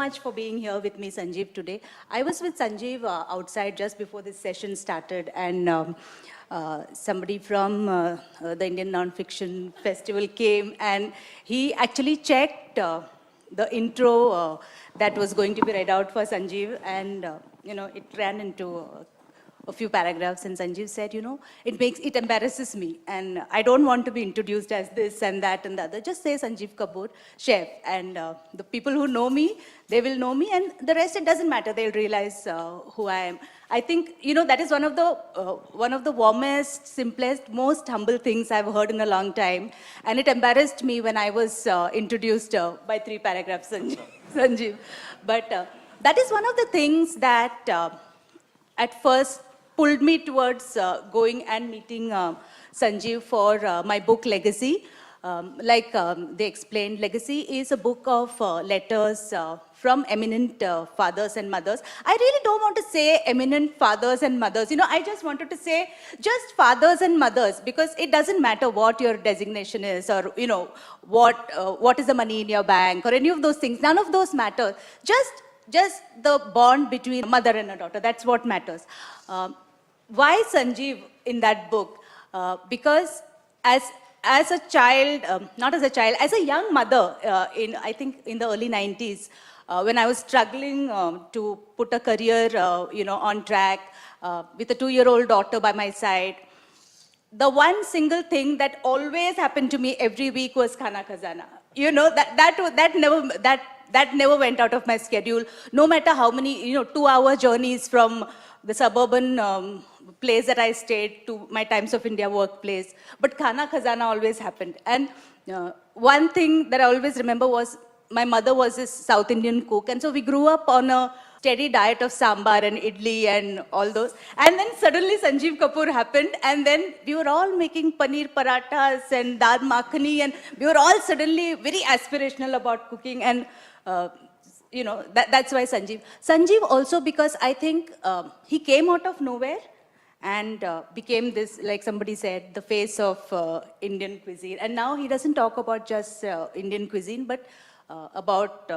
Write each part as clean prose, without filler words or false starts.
much for being here with me, Sanjeev, today. I was with Sanjeev outside just before this session started, and somebody from the Indian NonFiction Festival came, and he actually checked the intro that was going to be read out for Sanjeev, and it ran into a few paragraphs, and Sanjeev said, it embarrasses me, and I don't want to be introduced as this and that and the other. Just say Sanjeev Kapoor, chef, and the people who know me, they will know me, and the rest, it doesn't matter. They'll realize who I am. I think, that is one of the warmest, simplest, most humble things I've heard in a long time, and it embarrassed me when I was introduced by 3 paragraphs, Sanjeev. But that is one of the things that at first pulled me towards going and meeting Sanjeev for my book Legacy. They explained, Legacy is a book of letters from eminent fathers and mothers. I really don't want to say eminent fathers and mothers. I just wanted to say just fathers and mothers, because it doesn't matter what your designation is, or what is the money in your bank, or any of those things. None of those matter. Just the bond between a mother and a daughter. That's what matters. Why Sanjeev in that book? Because as a child, not as a child, as a young mother, I think in the early 90s, when I was struggling to put a career, on track, with a 2-year-old daughter by my side, the one single thing that always happened to me every week was Khana Khazana. That never went out of my schedule, no matter how many, 2-hour journeys from the suburban place that I stayed to my Times of India workplace. But Khana Khazana always happened. And one thing that I always remember was my mother was this South Indian cook. And so we grew up on a steady diet of sambar and idli and all those. And then suddenly Sanjeev Kapoor happened. And then we were all making paneer parathas and dal makhani. And we were all suddenly very aspirational about cooking. And that's why Sanjeev. Sanjeev also because I think he came out of nowhere and became this, like somebody said, the face of Indian cuisine. And now he doesn't talk about just Indian cuisine, but about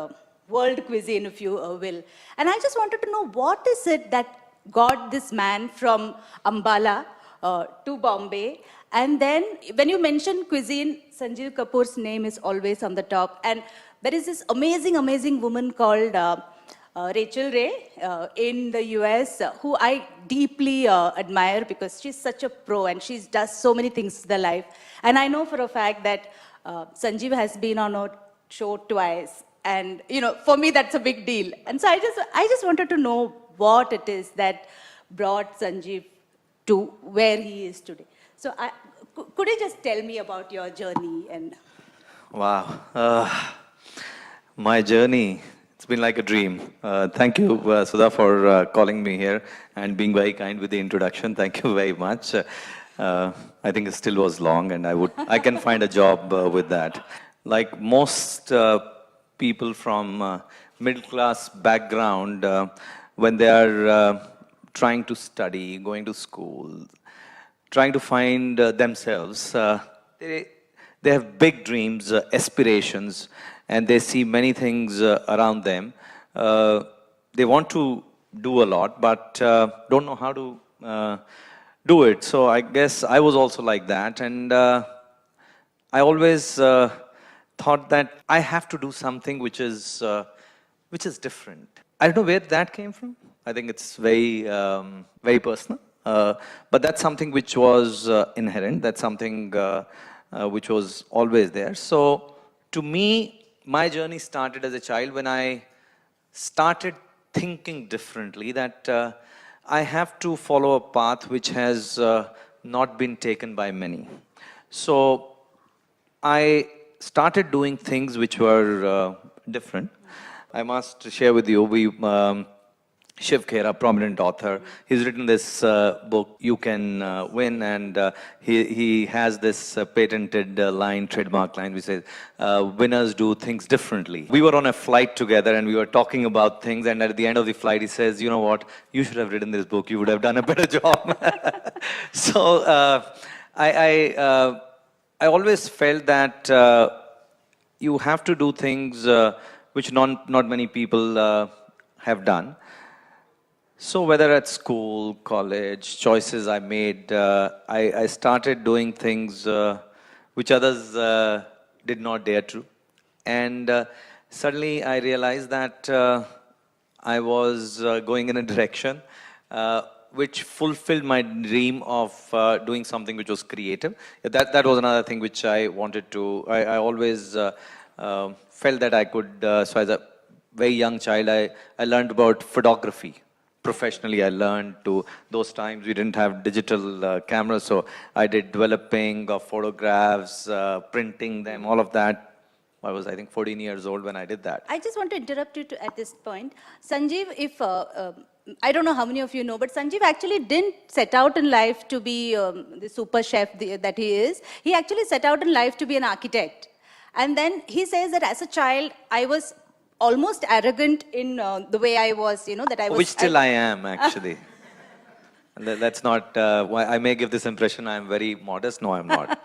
world cuisine, if you will. And I just wanted to know, what is it that got this man from Ambala to Bombay? And then when you mention cuisine, Sanjeev Kapoor's name is always on the top. And there is this amazing, amazing woman called Rachel Ray in the US, who I deeply admire because she's such a pro and she does so many things in the life. And I know for a fact that Sanjeev has been on a show twice. And, for me, that's a big deal. And so I just wanted to know what it is that brought Sanjeev to where he is today. So could you just tell me about your journey? And Wow. My journey, it's been like a dream. Thank you, Sudha, for calling me here and being very kind with the introduction. Thank you very much. I think it still was long, and I can find a job with that. Like most people from middle-class background, when they are trying to study, going to school, trying to find themselves, they have big dreams, aspirations, and they see many things around them. They want to do a lot, but don't know how to do it. So I guess I was also like that, and I always thought that I have to do something which is different. I don't know where that came from. I think it's very, very personal. But that's something which was inherent. That's something which was always there. So to me, my journey started as a child when I started thinking differently, that I have to follow a path which has not been taken by many. So I started doing things which were different. I must share with you, Shiv Khera, prominent author, he's written this book, You Can Win, and he has this patented line, trademark line, which says, winners do things differently. We were on a flight together and we were talking about things, and at the end of the flight he says, you know what, you should have written this book, you would have done a better job. So I always felt that you have to do things which not many people have done. So whether at school, college, choices I made, I started doing things which others did not dare to. And suddenly I realized that I was going in a direction which fulfilled my dream of doing something which was creative. That was another thing which I wanted to, I always felt that I could, so as a very young child, I learned about photography. Professionally, I learned to, those times we didn't have digital cameras, so I did developing of photographs, printing them, all of that. I was, I think, 14 years old when I did that. I just want to interrupt you at this point. Sanjeev, if, I don't know how many of you know, but Sanjeev actually didn't set out in life to be the super chef that he is. He actually set out in life to be an architect. And then he says that as a child, I was almost arrogant in the way I was, you know, that I was... Which still I am, actually. Let's not, I may give this impression I am very modest. No, I'm not.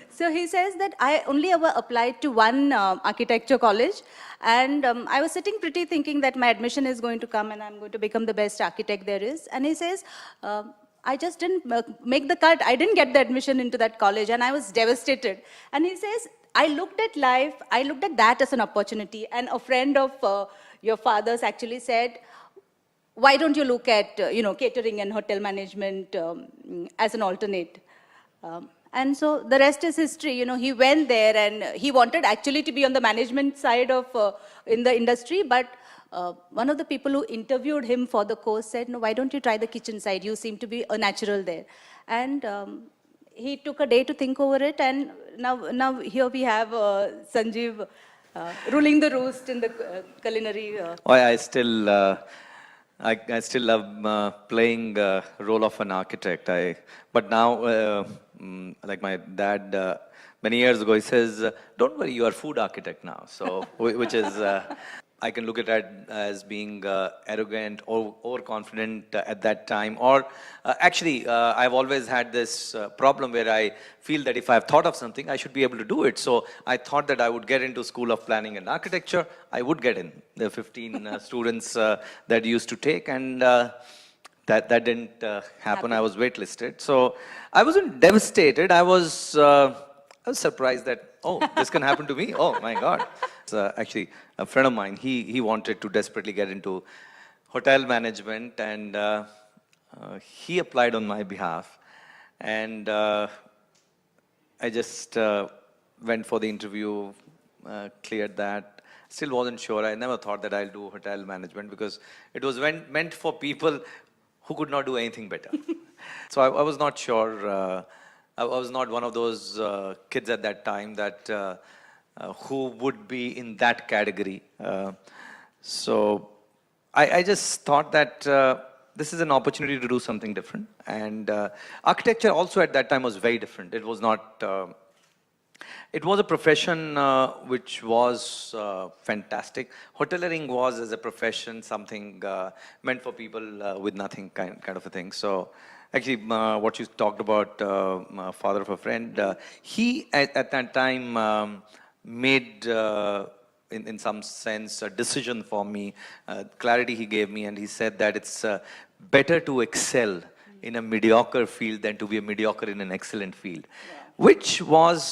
So he says that I only ever applied to one architecture college, and I was sitting pretty thinking that my admission is going to come and I'm going to become the best architect there is. And he says, I just didn't make the cut. I didn't get the admission into that college, and I was devastated. And he says, I looked at life, I looked at that as an opportunity. And a friend of your father's actually said, why don't you look at, you know, catering and hotel management as an alternate? And so the rest is history. You know, he went there and he wanted actually to be on the management side of in the industry, but one of the people who interviewed him for the course said, no, why don't you try the kitchen side? You seem to be a natural there. And he took a day to think over it, and now here we have Sanjeev ruling the roost in the culinary. I still I still love playing the role of an architect. But now, like my dad, many years ago, he says, "Don't worry, you are food architect now." So, which is, I can look at it as being arrogant or overconfident at that time. Or actually, I've always had this problem where I feel that if I've thought of something, I should be able to do it. So I thought that I would get into School of Planning and Architecture. I would get in. There are 15 students that used to take, and that didn't happen. I was waitlisted. So I wasn't devastated. I was surprised that, oh, this can happen to me. Oh, my God. Actually, a friend of mine, he wanted to desperately get into hotel management, and he applied on my behalf. And I just went for the interview, cleared that. Still wasn't sure. I never thought that I'll do hotel management because it was meant for people who could not do anything better. So I was not sure. I was not one of those kids at that time that who would be in that category. So I just thought that this is an opportunity to do something different. And architecture also at that time was very different. It was not, it was a profession which was fantastic. Hoteliering was, as a profession, something meant for people with nothing, kind of a thing. So actually, what you talked about, father of a friend, he at that time made, in some sense, a decision for me, clarity he gave me, and he said that it's better to excel in a mediocre field than to be a mediocre in an excellent field. Yeah. Which was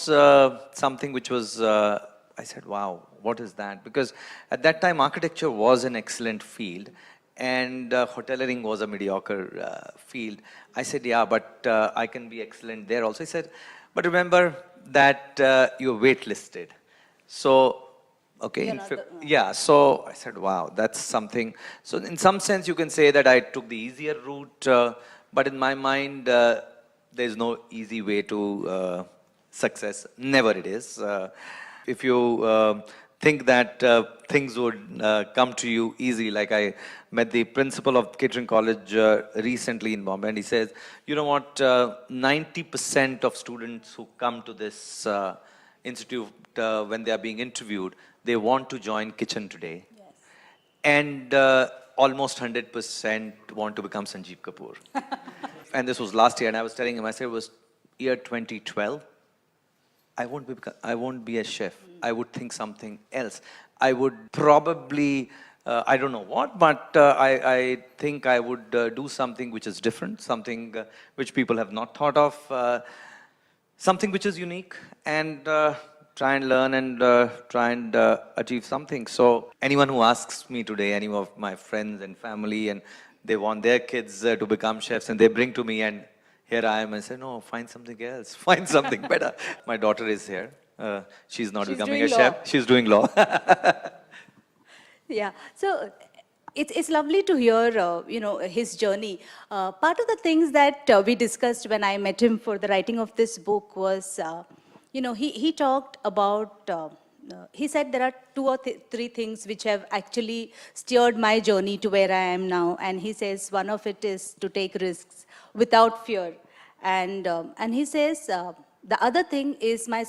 something which was, I said, wow, what is that? Because at that time, architecture was an excellent field, and hoteliering was a mediocre field. I said, yeah, but I can be excellent there also. He said, but remember that you're waitlisted. So, okay, yeah, so I said, wow, that's something. So in some sense, you can say that I took the easier route, but in my mind, there's no easy way to success. Never it is. If you think that things would come to you easy, like I met the principal of Catering College recently in Bombay, and he says, you know what, 90% of students who come to this institute when they are being interviewed, they want to join kitchen today. Yes. And almost 100% want to become Sanjeev Kapoor. And this was last year, and I was telling him, I said, it was year 2012. I won't be a chef. I would think something else. I would probably, I don't know what, but I think I would do something which is different, something which people have not thought of, something which is unique, and try and learn and try and achieve something. So anyone who asks me today, any of my friends and family, and they want their kids to become chefs, and they bring to me, and here I am, and say, no, find something else, find something better. My daughter is here. She's not She's becoming doing a chef. law. She's doing law. Yeah, so it's lovely to hear, his journey. Part of the things that we discussed when I met him for the writing of this book was, he talked about, he said there are two or three things which have actually steered my journey to where I am now. And he says one of it is to take risks without fear. And he says, the other thing is my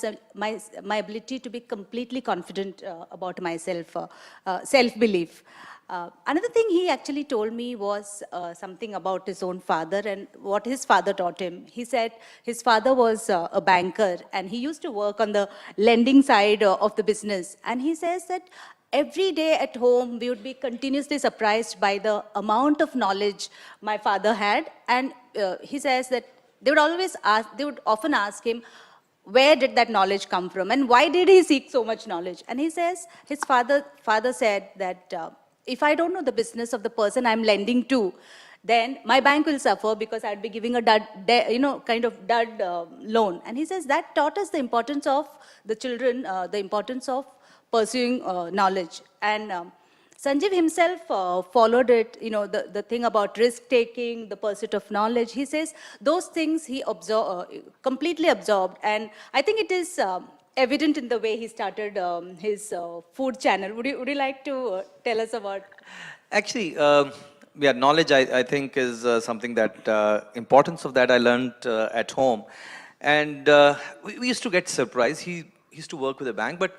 ability to be completely confident about myself, self-belief. Another thing he actually told me was something about his own father and what his father taught him. He said his father was a banker and he used to work on the lending side of the business. And he says that every day at home, we would be continuously surprised by the amount of knowledge my father had. And he says that they would often ask him, where did that knowledge come from? And why did he seek so much knowledge? And he says, his father said that if I don't know the business of the person I'm lending to, then my bank will suffer because I'd be giving a dud loan. And he says that taught us the importance of the children, the importance of pursuing knowledge. And Sanjeev himself followed it, the thing about risk-taking, the pursuit of knowledge. He says those things he completely absorbed. And I think it is evident in the way he started his food channel. Would you like to tell us about? Actually, yeah, knowledge I think is something that, importance of that I learned at home. And we used to get surprised. He used to work with a bank, but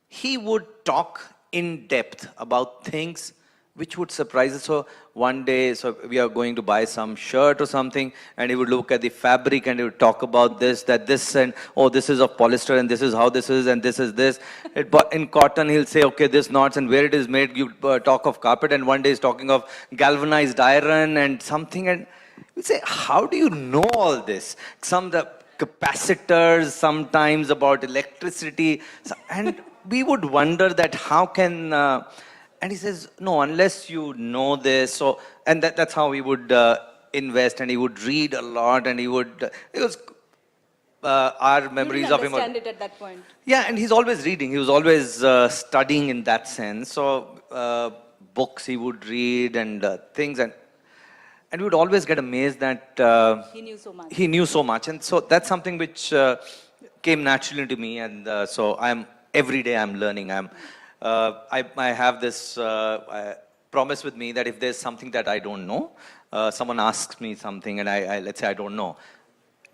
he would talk in depth about things which would surprise us. So one day, so we are going to buy some shirt or something, and he would look at the fabric and he would talk about this, that this, and oh, this is of polyester, and this is how this is, and this is this. In cotton, he'll say, okay, this knots, and where it is made, you talk of carpet, and one day he's talking of galvanized iron and something, and we say, how do you know all this? Some the capacitors, sometimes about electricity, and we would wonder that how can, and he says, no, unless you know this. So, and that's how he would invest, and he would read a lot, and he would, it was our memories of him. You didn't understand it at that point. Yeah, and he's always reading. He was always studying in that sense. So, books he would read and things, and we would always get amazed that He knew so much. He knew so much, and so that's something which came naturally to me, and so every day I'm learning. I have this promise with me that if there's something that I don't know, someone asks me something, and I let's say I don't know,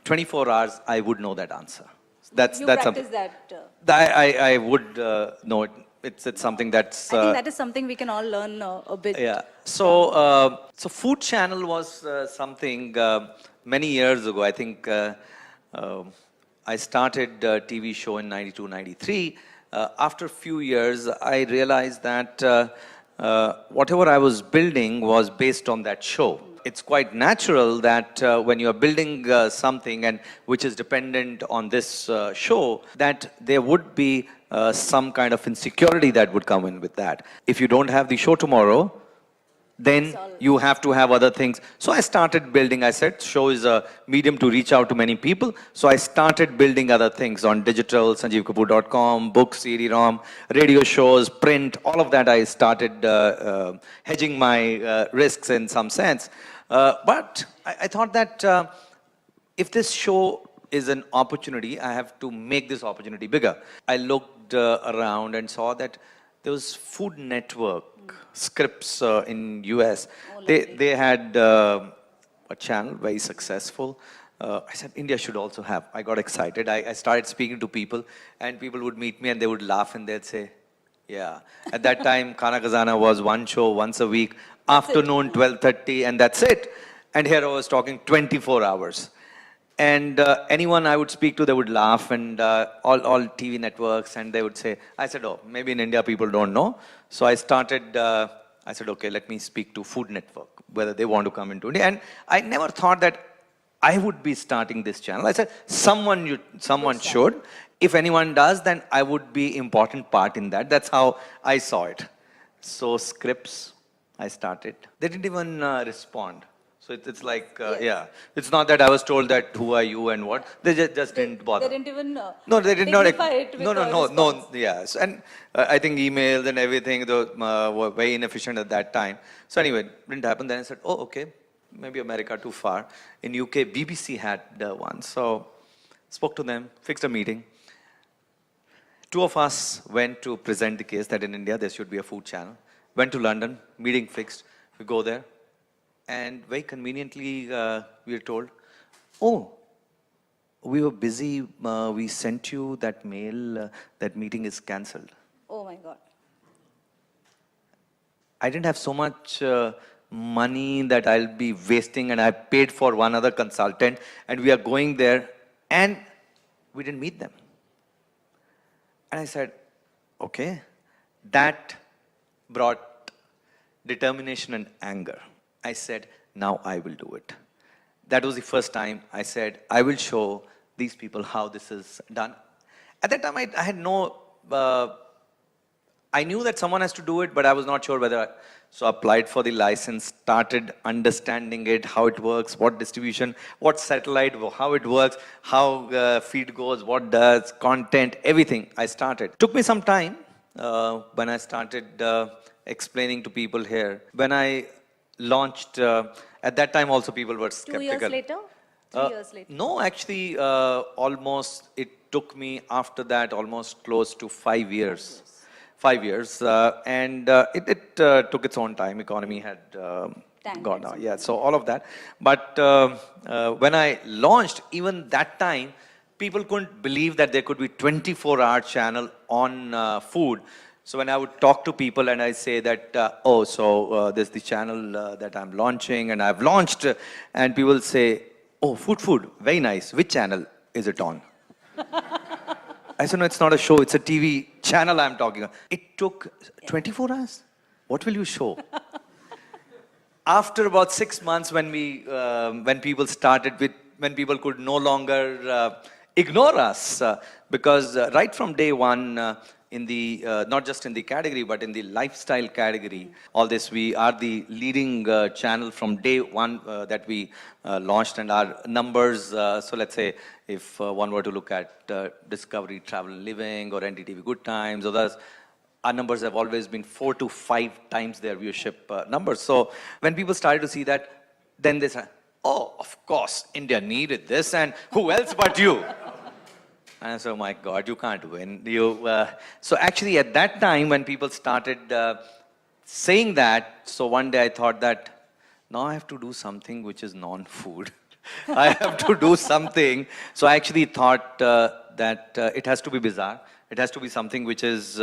24 hours I would know that answer. That's practice something that. I would know it. It's something that's. I think that is something we can all learn a bit. Yeah. So Food Channel was something many years ago. I think I started a TV show in 92, 93. After a few years, I realized that whatever I was building was based on that show. It's quite natural that when you are building something and which is dependent on this show, that there would be some kind of insecurity that would come in with that. If you don't have the show tomorrow, then you have to have other things. So I started building, I said, show is a medium to reach out to many people. So I started building other things on digital, sanjeevkapoor.com, books, CD-ROM, radio shows, print, all of that I started hedging my risks in some sense. But I thought that if this show is an opportunity, I have to make this opportunity bigger. I looked around and saw that there was Food Network, Scripts in US. They had a channel, very successful. I said, India should also have. I got excited. I started speaking to people, and people would meet me and they would laugh and they'd say, yeah. At that time, Khana Khazana was one show once a week, afternoon 12:30, and that's it. And here I was talking 24 hours. And anyone I would speak to, they would laugh, and all TV networks, and they would say, I said, oh, maybe in India people don't know. So I said, okay, let me speak to Food Network, whether they want to come into India. And I never thought that I would be starting this channel. I said, someone should. If anyone does, then I would be important part in that. That's how I saw it. So scripts, I started. They didn't even respond. So it's like, yeah. It's not that I was told that who are you and what. They just didn't bother. They didn't even No, they did not. dignify it with No. Yes, and I think emails and everything were very inefficient at that time. So anyway, it didn't happen. Then I said, oh, okay, maybe America too far. In UK, BBC had one. So spoke to them, fixed a meeting. Two of us went to present the case that in India there should be a food channel. Went to London, meeting fixed. We go there. And very conveniently, we were told, oh, we were busy, we sent you that mail, that meeting is cancelled. Oh my God. I didn't have so much money that I'll be wasting, and I paid for one other consultant, and we are going there, and we didn't meet them. And I said, okay, that brought determination and anger. I said, now I will do it. That was the first time I said, I will show these people how this is done. At that time, I had no, I knew that someone has to do it, but I was not sure whether, so I applied for the license, started understanding it, how it works, what distribution, what satellite, how it works, how feed goes, what does, content, everything I started. Took me some time when I started explaining to people here. When I launched, at that time also people were skeptical. 2 years later? 3 years later? No, actually almost, it took me after that almost close to 5 years. 5 years. And it took its own time. Economy had gone down. Yeah, so all of that. But when I launched, even that time, people couldn't believe that there could be 24-hour channel on food. So when I would talk to people and I say that, there's the channel that I'm launching and I've launched, and people say, oh, food, very nice. Which channel is it on? I said, no, it's not a show, it's a TV channel I'm talking about. It took 24 hours. What will you show? After about 6 months when people started when people could no longer ignore us, because right from day one, in the, not just in the category, but in the lifestyle category, all this, we are the leading channel from day one that we launched, and our numbers, so let's say, if one were to look at Discovery, Travel and Living, or NDTV Good Times, others, our numbers have always been 4 to 5 times their viewership numbers. So when people started to see that, then they said, oh, of course, India needed this, and who else but you? And I said, oh my God, you can't win. So actually at that time when people started saying that, so one day I thought that now I have to do something which is non-food. I have to do something. So I actually thought that it has to be bizarre. It has to be something which is,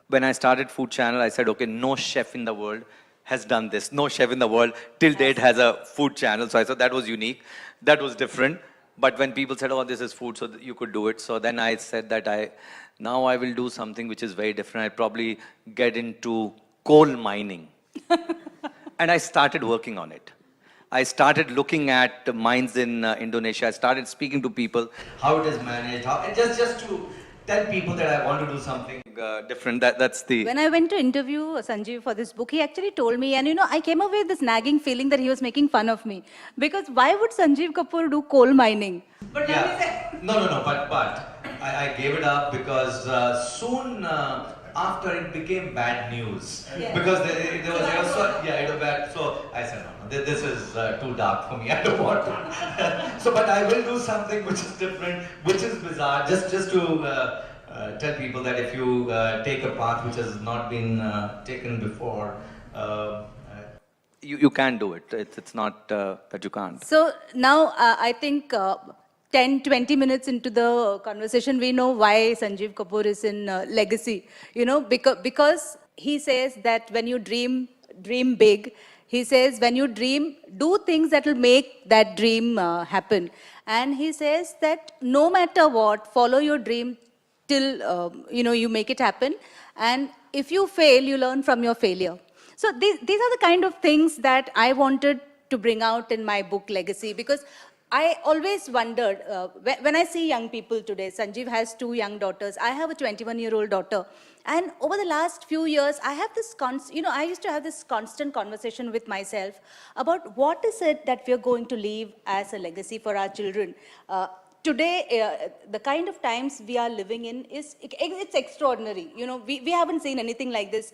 when I started Food Channel, I said, okay, no chef in the world has done this. No chef in the world till date has a food channel. So I thought that was unique. That was different. But when people said, oh, this is food, so you could do it. So then I said that now I will do something which is very different. I'll probably get into coal mining. And I started working on it. I started looking at mines in Indonesia. I started speaking to people, how it is managed, just to tell people that I want to do something different. That's the... When I went to interview Sanjeev for this book, he actually told me, and I came away with this nagging feeling that he was making fun of me. Because why would Sanjeev Kapoor do coal mining? But but I gave it up because soon after it became bad news. Yes. Because there was bad. So I said, no, this is too dark for me. I don't want to. So, but I will do something which is different, which is bizarre, just to tell people that if you take a path which has not been taken before, you can do it. It's not that you can't. So now I think 10, 20 minutes into the conversation, we know why Sanjeev Kapoor is in legacy. Because he says that when you dream big, He says, when you dream, do things that will make that dream happen. And he says that no matter what, follow your dream till you make it happen. And if you fail, you learn from your failure. So these are the kind of things that I wanted to bring out in my book Legacy, because I always wondered, when I see young people today, Sanjeev has 2 young daughters, I have a 21-year-old daughter, and over the last few years, I have this I used to have this constant conversation with myself about what is it that we're going to leave as a legacy for our children. Today, the kind of times we are living in it's extraordinary. We haven't seen anything like this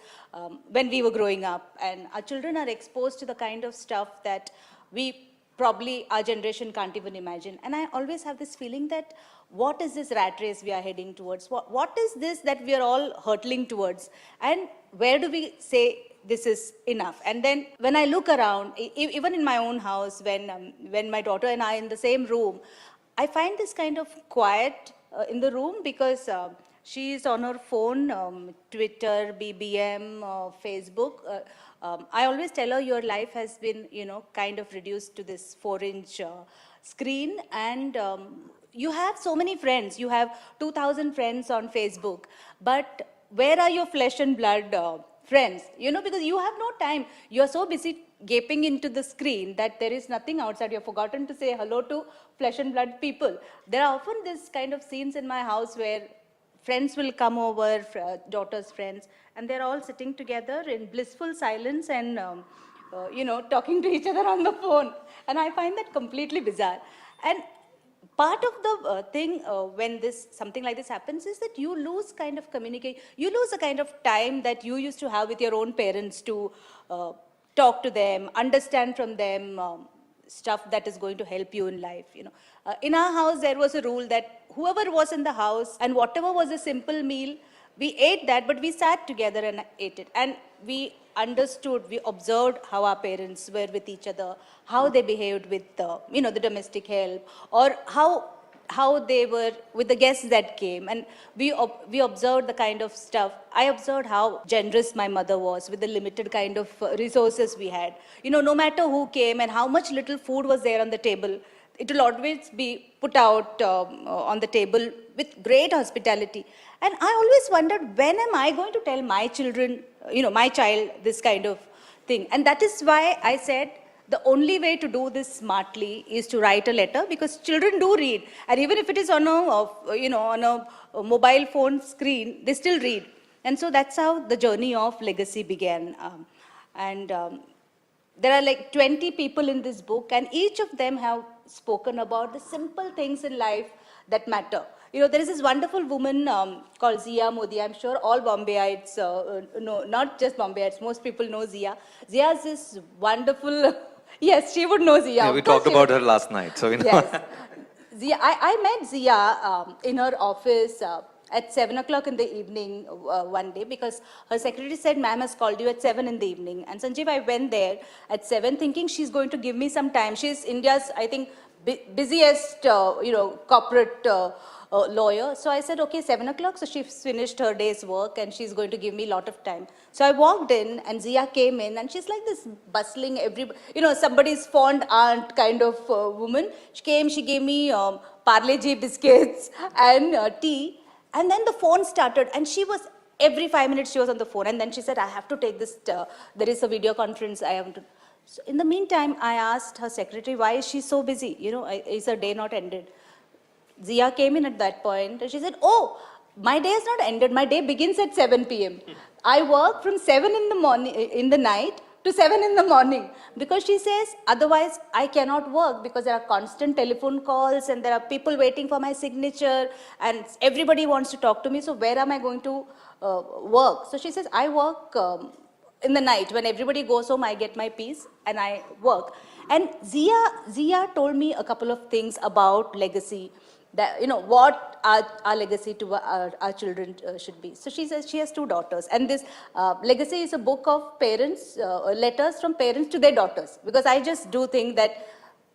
when we were growing up, and our children are exposed to the kind of stuff that we probably our generation can't even imagine. And I always have this feeling that what is this rat race we are heading towards? What is this that we are all hurtling towards? And where do we say this is enough? And then when I look around, even in my own house, when my daughter and I are in the same room, I find this kind of quiet in the room, because she's on her phone, Twitter, BBM, Facebook. I always tell her, your life has been, kind of reduced to this 4-inch screen, and you have so many friends. You have 2,000 friends on Facebook, but where are your flesh and blood friends? Because you have no time. You're so busy gaping into the screen that there is nothing outside. You've forgotten to say hello to flesh and blood people. There are often this kind of scenes in my house where friends will come over, daughter's friends, and they're all sitting together in blissful silence and, talking to each other on the phone. And I find that completely bizarre. And part of the thing when something like this happens is that you lose kind of communication. You lose a kind of time that you used to have with your own parents to talk to them, understand from them stuff that is going to help you in life. In our house, there was a rule that whoever was in the house and whatever was a simple meal, we ate that, but we sat together and ate it. And we understood, we observed how our parents were with each other, how they behaved with the domestic help, or how they were with the guests that came. And we observed the kind of stuff. I observed how generous my mother was with the limited kind of resources we had. No matter who came and how much little food was there on the table, it will always be put out on the table with great hospitality. And I always wondered, when am I going to tell my children, my child, this kind of thing? And that is why I said, the only way to do this smartly is to write a letter, because children do read. And even if it is on a mobile phone screen, they still read. And so that's how the journey of Legacy began. There are like 20 people in this book, and each of them have spoken about the simple things in life that matter. There is this wonderful woman called Zia Modi. I'm sure all Bombayites know, not just Bombayites, most people know Zia. Zia is this wonderful, yes, she would know Zia. Yeah, we talked about her last night, so we know. Yes. Zia, I met Zia in her office at 7 o'clock in the evening one day, because her secretary said, ma'am has called you at 7 in the evening. And Sanjeev, I went there at 7 thinking she's going to give me some time. She's India's, I think, busiest, corporate lawyer. So I said, okay, 7 o'clock. So she's finished her day's work and she's going to give me a lot of time. So I walked in and Zia came in and she's like this bustling, somebody's fond aunt kind of woman. She came, she gave me Parle G biscuits and tea. And then the phone started and she was, every 5 minutes she was on the phone. And then she said, I have to take this, there is a video conference I have to. So in the meantime, I asked her secretary, why is she so busy? Is her day not ended? Zia came in at that point and she said, oh, my day is not ended. My day begins at 7 p.m. I work from 7 in the morning, in the night to 7 in the morning, because she says, otherwise I cannot work, because there are constant telephone calls and there are people waiting for my signature and everybody wants to talk to me. So where am I going to work? So she says, I work in the night. When everybody goes home, I get my peace and I work. And Zia told me a couple of things about legacy, that, what our legacy to our children should be. So she says she has 2 daughters. And this legacy is a book of parents, letters from parents to their daughters. Because I just do think that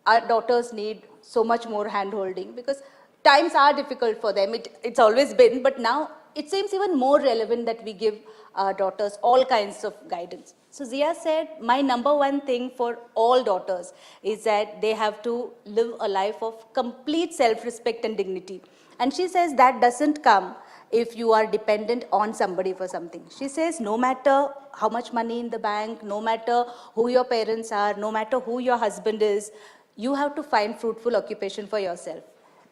our daughters need so much more hand-holding, because times are difficult for them. It's always been, but now it seems even more relevant that we give our daughters all kinds of guidance. So Zia said, my number one thing for all daughters is that they have to live a life of complete self-respect and dignity. And she says that doesn't come if you are dependent on somebody for something. She says no matter how much money in the bank, no matter who your parents are, no matter who your husband is, you have to find fruitful occupation for yourself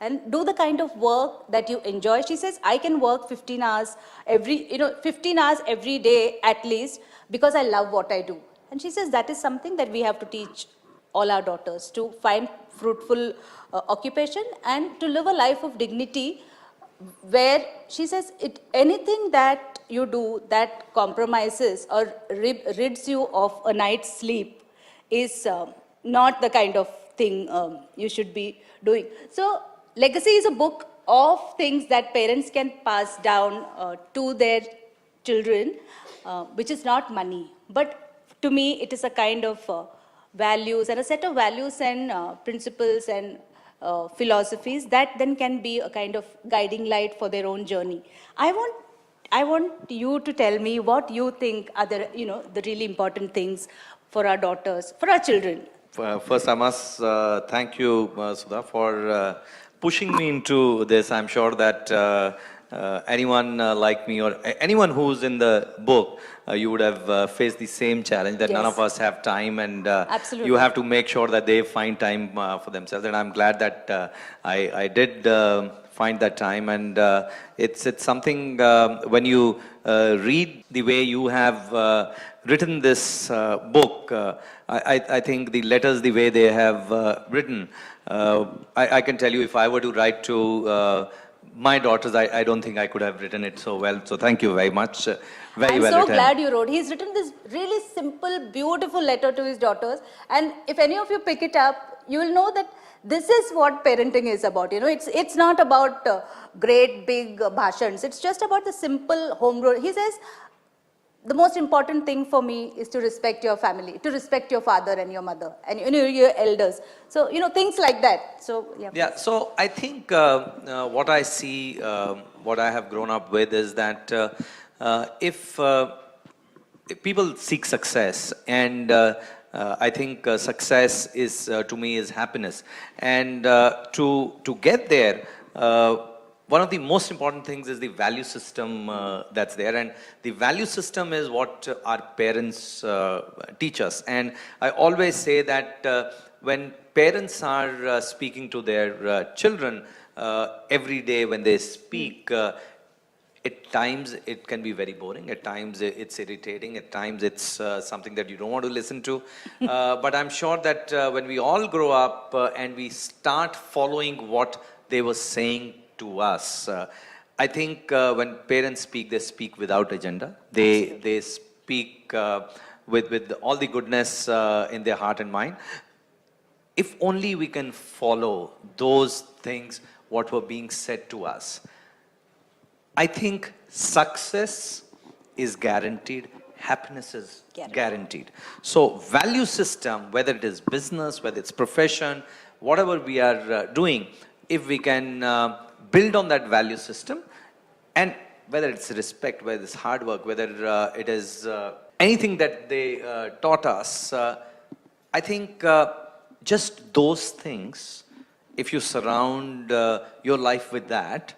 and do the kind of work that you enjoy. She says, I can work 15 hours 15 hours every day at least because I love what I do. And she says that is something that we have to teach all our daughters, to find fruitful occupation and to live a life of dignity where she says anything that you do that compromises or rids you of a night's sleep is not the kind of thing you should be doing. So legacy is a book of things that parents can pass down to their children, which is not money. But to me, it is a kind of values and a set of values and principles and philosophies that then can be a kind of guiding light for their own journey. I want you to tell me what you think are the really important things for our daughters, for our children. First, I must thank you, Sudha, for pushing me into this. I'm sure that anyone like me or anyone who's in the book, you would have faced the same challenge that none of us have time, and Absolutely. you have to make sure that they find time for themselves. And I'm glad that I did find that time, and it's something when you read the way you have written this book. I think the letters, the way they have written, I can tell you, if I were to write to my daughters, I don't think I could have written it so well. So thank you very much. Very I'm well so written. glad you wrote. He's written this really simple, beautiful letter to his daughters. And if any of you pick it up, you will know that this is what parenting is about. It's not about great big bhashans. It's just about the simple homegrown. He says, the most important thing for me is to respect your family, to respect your father and your mother and your elders. So, things like that. So, yeah. Yeah, so I think what I see, what I have grown up with is that if people seek success, and I think success is to me is happiness, and to get there, one of the most important things is the value system that's there, and the value system is what our parents teach us. And I always say that when parents are speaking to their children every day, when they speak, at times it can be very boring, at times it's irritating, at times it's something that you don't want to listen to. But I'm sure that when we all grow up and we start following what they were saying to us, I think when parents speak, they speak without agenda. They speak with all the goodness in their heart and mind. If only we can follow those things, what were being said to us, I think success is guaranteed, happiness is guaranteed. So value system, whether it is business, whether it's profession, whatever we are doing, if we can build on that value system, and whether it's respect, whether it's hard work, whether it is anything that they taught us, I think just those things, if you surround your life with that,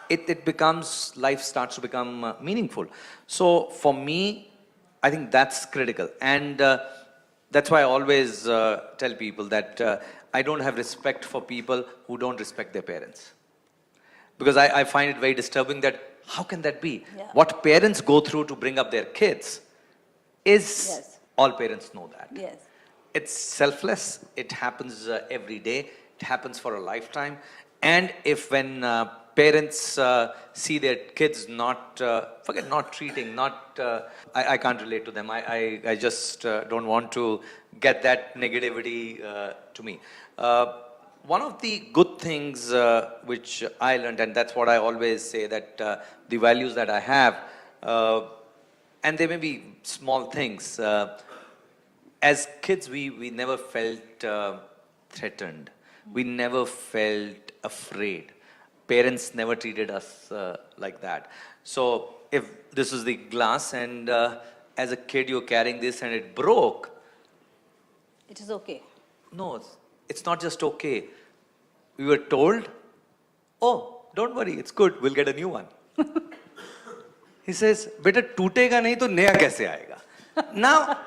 it becomes, life starts to become meaningful. So for me, I think that's critical. And that's why I always tell people that I don't have respect for people who don't respect their parents. Because I find it very disturbing that how can that be? Yeah. What parents go through to bring up their kids is, all parents know that. Yes. It's selfless. It happens every day. It happens for a lifetime. And if when parents see their kids not, forget not treating, not, I can't relate to them. I just don't want to get that negativity to me. One of the good things which I learned, and that's what I always say, that the values that I have, and they may be small things. As kids, we never felt threatened. We never felt afraid. parents never treated us like that. So if this is the glass and as a kid you're carrying this and it broke, It is okay. no, it's not just okay. We were told, oh, don't worry, it's good, we'll get a new one. He says, beta tootega nahi to naya kaise aayega? Now,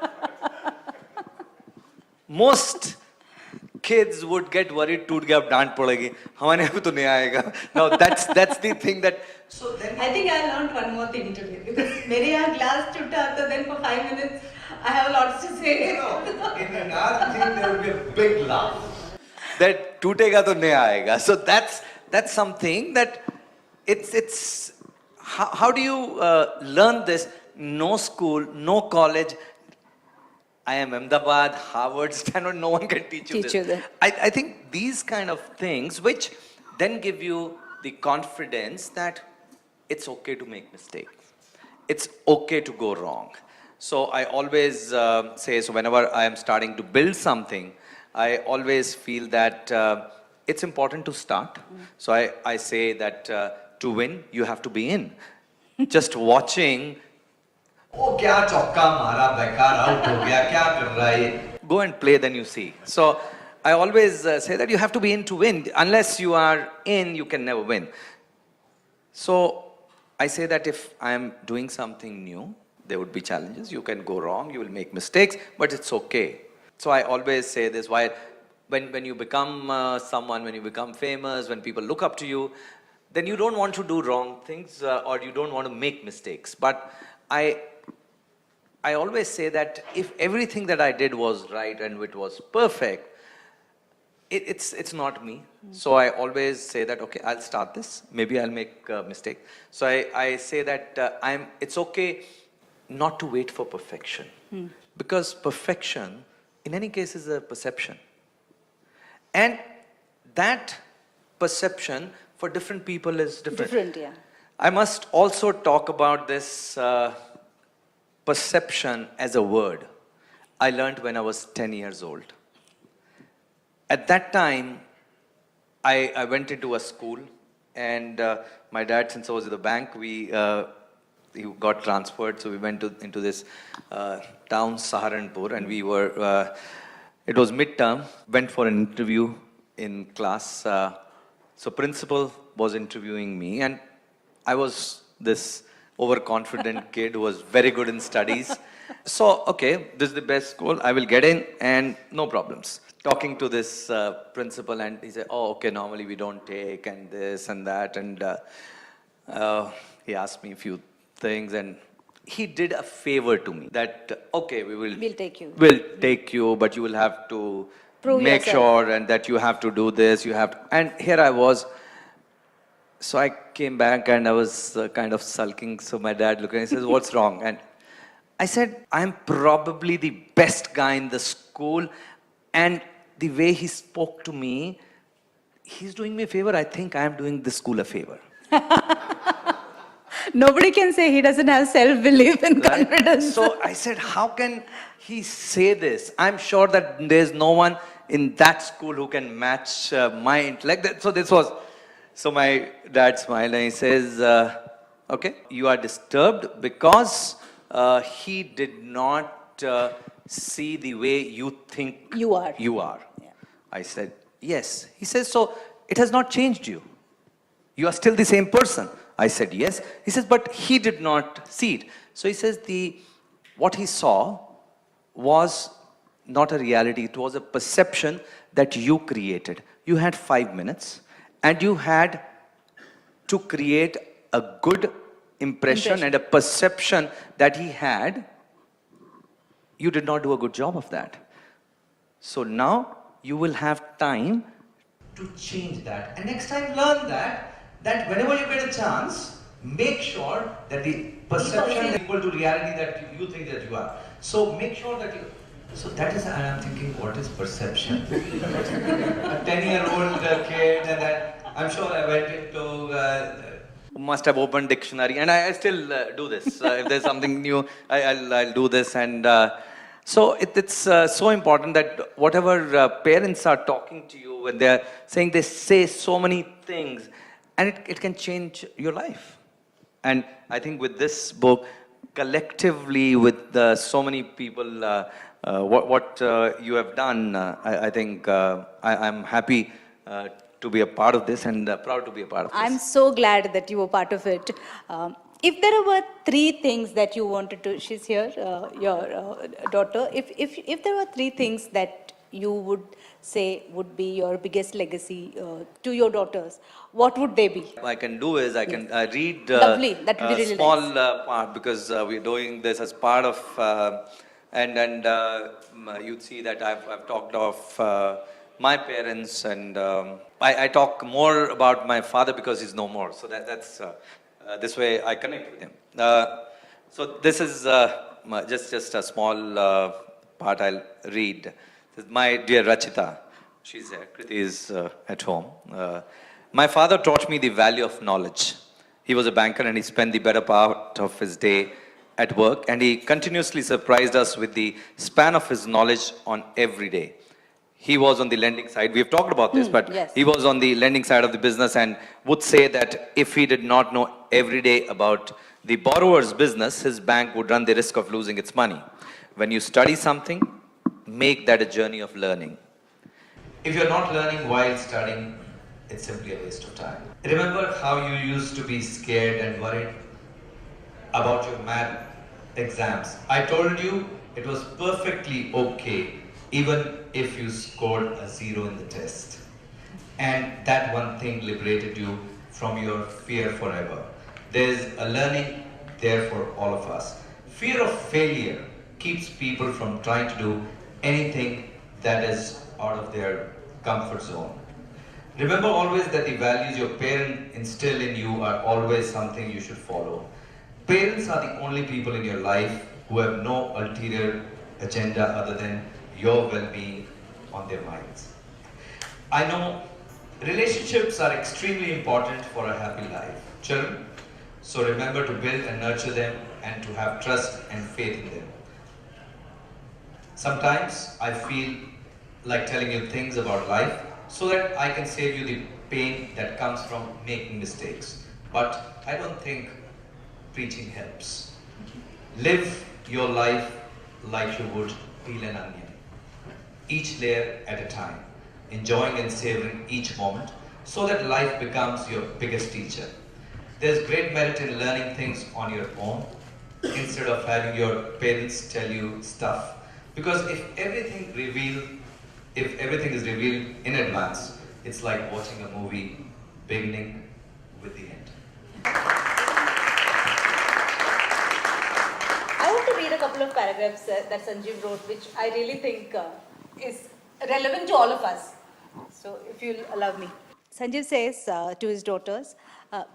most kids would get worried, toot gaya, ab dant padegi. Hamare यहाँ पे तो नया आएगा. Now that's the thing that. So then I think I learned one more thing today because मेरे यहाँ glass टूटा तो then for 5 minutes I have lots to say. In another thing there will be a big laugh. That टूटेगा तो नया आएगा. So that's something that it's how do you learn this? No school, no college. I am Ahmedabad, Harvard, Stanford, no one can teach you this. I think these kind of things which then give you the confidence that it's okay to make mistakes. It's okay to go wrong. So I always say, so whenever I am starting to build something, I always feel that it's important to start. So I say that to win, you have to be in. Just watching, oh, kya chokka mara, bekar out ho gaya, kya kar raha hai? Go and play, then you see. So I always say that you have to be in to win. Unless you are in, you can never win. So I say that if I am doing something new, there would be challenges. You can go wrong, you will make mistakes, but it's okay. So I always say this, while when you become someone, when you become famous, when people look up to you, then you don't want to do wrong things or you don't want to make mistakes. But I always say that if everything that I did was right and it was perfect, it's not me. So I always say that, okay, I'll start this. Maybe I'll make a mistake. So I say that it's okay not to wait for perfection. Because perfection, in any case, is a perception. And that perception for different people is different. Different, yeah. I must also talk about this perception as a word. I learned when I was 10 years old. At that time, I went into a school and my dad, since I was at the bank, he got transferred. So we went into this town, Saharanpur, and we were, it was midterm, went for an interview in class. So principal was interviewing me and I was this overconfident kid who was very good in studies. So, okay, this is the best school, I will get in and no problems. Talking to this principal and he said, oh, okay, normally we don't take and this and that. And he asked me a few things and he did a favor to me that, okay, we'll take you. We'll take you, but you will have to prove make yourself. sure and that you have to do this, you have to, and here I was. So I came back and I was kind of sulking. So my dad looked at me and says, what's wrong? And I said, I'm probably the best guy in the school. And the way he spoke to me, he's doing me a favor. I think I'm doing the school a favor. Nobody can say he doesn't have self-belief and confidence. So I said, how can he say this? I'm sure that there's no one in that school who can match my intellect. So this was, so my dad smiled and he says, okay, you are disturbed because he did not see the way you think You are. Yeah. I said, yes. He says, so it has not changed you. You are still the same person. I said, yes. He says, but he did not see it. So he says, what he saw was not a reality. It was a perception that you created. You had 5 minutes and you had to create a good impression and a perception that he had. You did not do a good job of that. So now you will have time to change that. And next time learn that whenever you get a chance, make sure that the perception is equal to reality that you think that you are. So make sure that you, so that is, and I'm thinking, what is perception? A 10-year-old kid and that, I'm sure I went into, must have opened dictionary and I still do this. If there's something new, I'll do this. And so it's so important that whatever parents are talking to you when they're saying, they say so many things and it can change your life. And I think with this book, collectively with so many people, what you have done, I think I'm happy to be a part of this and proud to be a part of this. I'm so glad that you were part of it. If there were three things that you wanted to, she's here, your daughter. If there were three things that you would say would be your biggest legacy to your daughters, what would they be? What I can do is I can read Lovely. That would be a really small nice. part, because we're doing this as part of, you'd see that I've talked of my parents, and I talk more about my father because he's no more. So that's this way I connect with him. So this is just a small part I'll read. This is my dear Rachita. She's there. Kriti is at home. My father taught me the value of knowledge. He was a banker and he spent the better part of his day at work, and he continuously surprised us with the span of his knowledge on every day. He was on the lending side. We've talked about this, but yes. he was on the lending side of the business and would say that if he did not know every day about the borrower's business, his bank would run the risk of losing its money. When you study something, make that a journey of learning. If you're not learning while studying, it's simply a waste of time. Remember how you used to be scared and worried about your math exams? I told you it was perfectly okay even if you scored a 0 in the test. And that one thing liberated you from your fear forever. There's a learning there for all of us. Fear of failure keeps people from trying to do anything that is out of their comfort zone. Remember always that the values your parents instill in you are always something you should follow. Parents are the only people in your life who have no ulterior agenda other than your well-being on their minds. I know relationships are extremely important for a happy life, children. So remember to build and nurture them and to have trust and faith in them. Sometimes I feel like telling you things about life so that I can save you the pain that comes from making mistakes. But I don't think preaching helps. Live your life like you would peel an onion, each layer at a time, enjoying and savoring each moment so that life becomes your biggest teacher. There's great merit in learning things on your own instead of having your parents tell you stuff. Because if everything is revealed in advance, it's like watching a movie beginning with the end. I want to read a couple of paragraphs that Sanjeev wrote, which I really think is relevant to all of us. So if you'll allow me. Sanjeev says to his daughters,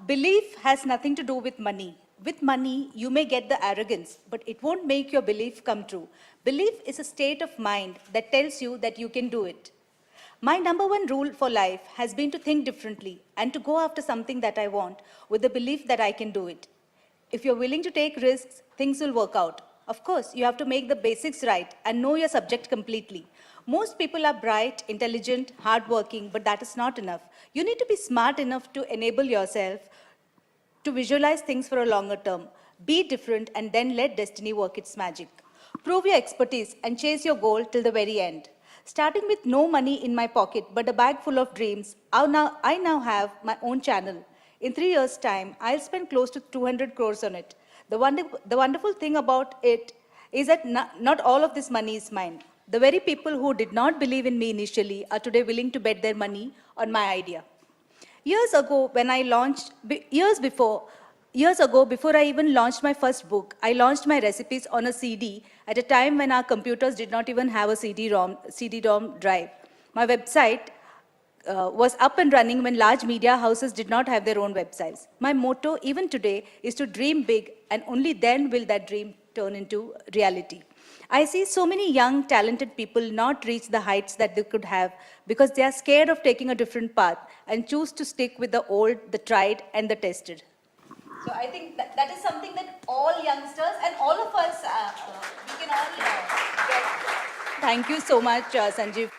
belief has nothing to do with money. With money, you may get the arrogance, but it won't make your belief come true. Belief is a state of mind that tells you that you can do it. My number one rule for life has been to think differently and to go after something that I want with the belief that I can do it. If you're willing to take risks, things will work out. Of course, you have to make the basics right and know your subject completely. Most people are bright, intelligent, hardworking, but that is not enough. You need to be smart enough to enable yourself to visualize things for a longer term. Be different and then let destiny work its magic. Prove your expertise and chase your goal till the very end. Starting with no money in my pocket but a bag full of dreams, I now have my own channel. In 3 years' time, I'll spend close to 200 crores on it. The wonderful thing about it is that not all of this money is mine. The very people who did not believe in me initially are today willing to bet their money on my idea. Years ago, before I even launched my first book, I launched my recipes on a CD at a time when our computers did not even have a CD-ROM drive. My website was up and running when large media houses did not have their own websites. My motto, even today, is to dream big, and only then will that dream turn into reality. I see so many young, talented people not reach the heights that they could have because they are scared of taking a different path and choose to stick with the old, the tried, and the tested. So I think that is something that all youngsters and all of us, we can all get. Thank you so much, Sanjeev.